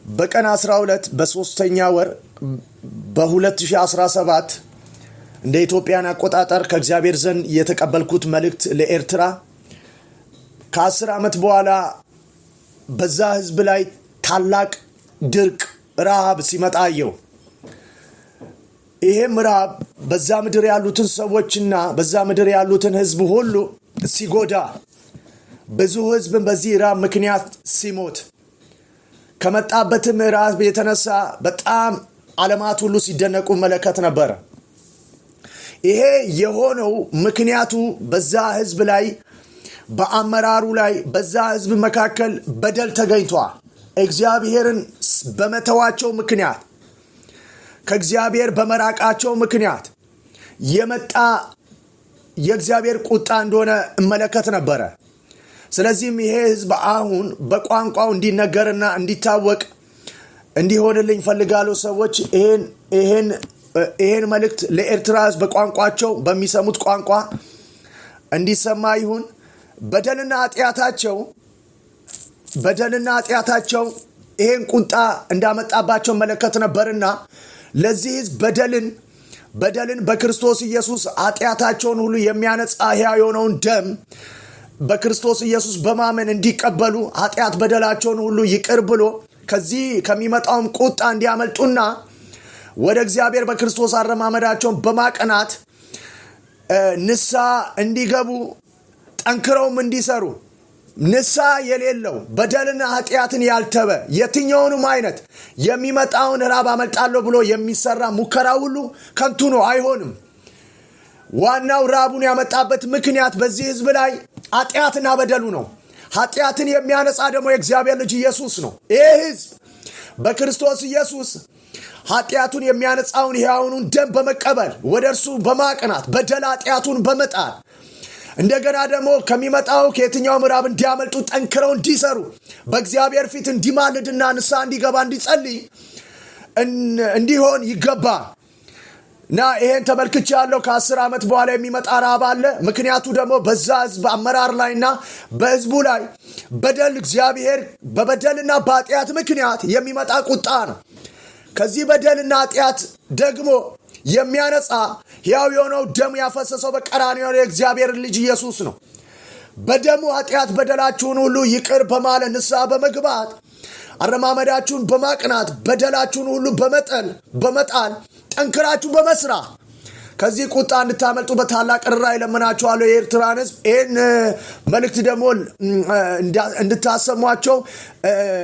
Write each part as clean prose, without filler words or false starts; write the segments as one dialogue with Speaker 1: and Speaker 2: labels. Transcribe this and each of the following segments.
Speaker 1: በቀን 12 በ3ኛ ወር በ2017 እንደ ኢትዮጵያን አቆጣጠር ከእግዚአብሔር ዘንድ የተቀበልኩት መልእክት ለኤርትራ ከ10 ዓመት በኋላ በዛ ህዝብ ላይ ታላቅ ድርቅ ረሃብ ሲመጣ አየው። ይሄም ረሃብ በዛ ምድር ያሉትን ሰዎችና በዛ ምድር ያሉትን ህዝብ ሁሉ ሲጎዳ ብዙ ህዝብ በዚህ ረሃብ ምክንያት ሲሞት ከመጣበት ምዕራፍ የተነሳ በጣም ዓለማት ሁሉ ሲደነቁ መለከት ነበር። ይሄ የሆነው ምክንያቱ በዛ ህዝብ ላይ በአመራሩ ላይ በዛ ህዝብ መካከል በደል ተገኝቷል። እግዚአብሔርን በመተዋቸው ምክንያት ከእግዚአብሔር በመራቃቸው ምክንያት የመጣ የእግዚአብሔር ቁጣ እንደሆነ መለከት ነበር። ስለዚህም ይሄ ህዝብ አሁን በቋንቋው እንዲነገርና እንዲታወቅ እንዲሆንልኝ ፈልጋለሁ። ሰዎች ይሄን መልእክት ለኤርትራ ህዝብ በቋንቋቸው በሚሰሙት ቋንቋ እንዲሰማ ይሁን። በደልና ኃጢአታቸው ይሄን ቁጣ እንዳመጣባቸው መለከት ነበርና ለዚህ ህዝብ በደልን በክርስቶስ ኢየሱስ ኃጢአታቸውን ሁሉ የሚያነጻ ሕያው የሆነውን ደም በክርስቶስ ኢየሱስ በማመን እንዲቀበሉ ኃጢአት በደላቸውን ሁሉ ይቅር ብሎ ከዚህ ከሚመጣውም ቁጣ እንዲያመልጡና ወደ እግዚአብሔር በክርስቶስ አረማመዳቸውን በማቀናት ንስሐ እንዲገቡ ጠንክረውም እንዲሰሩ ንስሐ የሌለው በደልና ኃጢአትን ያልተበ የትኛውንም አይነት የሚመጣውን ረሃብ አመልጣለሁ ብሎ የሚሰራ ሙከራ ሁሉ ከንቱ ነው፣ አይሆንም። ዋናው ረሃቡን ያመጣበት ምክንያት በዚህ ህዝብ ላይ ኃጢአትና በደሉ ነው። ኃጢአትን የሚያነጻ ደግሞ የእግዚአብሔር ልጅ ኢየሱስ ነው። ይህ ህዝብ በክርስቶስ ኢየሱስ ኃጢአቱን የሚያነጻውን ሕያውኑን ደም በመቀበል ወደ እርሱ በማቅናት በደል ኃጢአቱን በመጣል እንደገና ደግሞ ከሚመጣው ከየትኛው ምዕራብ እንዲያመልጡ ጠንክረው እንዲሰሩ በእግዚአብሔር ፊት እንዲማልድና ንስሐ እንዲገባ እንዲጸልይ እንዲሆን ይገባ እና ይሄን ተመልክቻለሁ። ከ10 ዓመት በኋላ የሚመጣ ረሃብ አለ። ምክንያቱ ደግሞ በዛ ህዝብ አመራር ላይና በህዝቡ ላይ በደል እግዚአብሔር በበደልና በኃጢአት ምክንያት የሚመጣ ቁጣ ነው። ከዚህ በደልና ኃጢአት ደግሞ የሚያነጻ ሕያው የሆነው ደም ያፈሰሰው በቀራንዮ የእግዚአብሔር ልጅ ኢየሱስ ነው። በደሙ ኃጢአት በደላችሁን ሁሉ ይቅር በማለት ንስሐ በመግባት አረማመዳችሁን በማቅናት በደላችሁን ሁሉ በመጣል ጠንክራችሁ በመስራት ከዚህ ቁጣ እንድታመልጡ በታላቅ ርኅራኄ እለምናችኋለሁ። የኤርትራን ህዝብ ይህን መልእክት ደግሞ እንድታሰሟቸው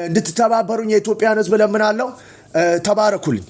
Speaker 1: እንድትተባበሩኝ የኢትዮጵያን ህዝብ እለምናለሁ። ተባረኩልኝ።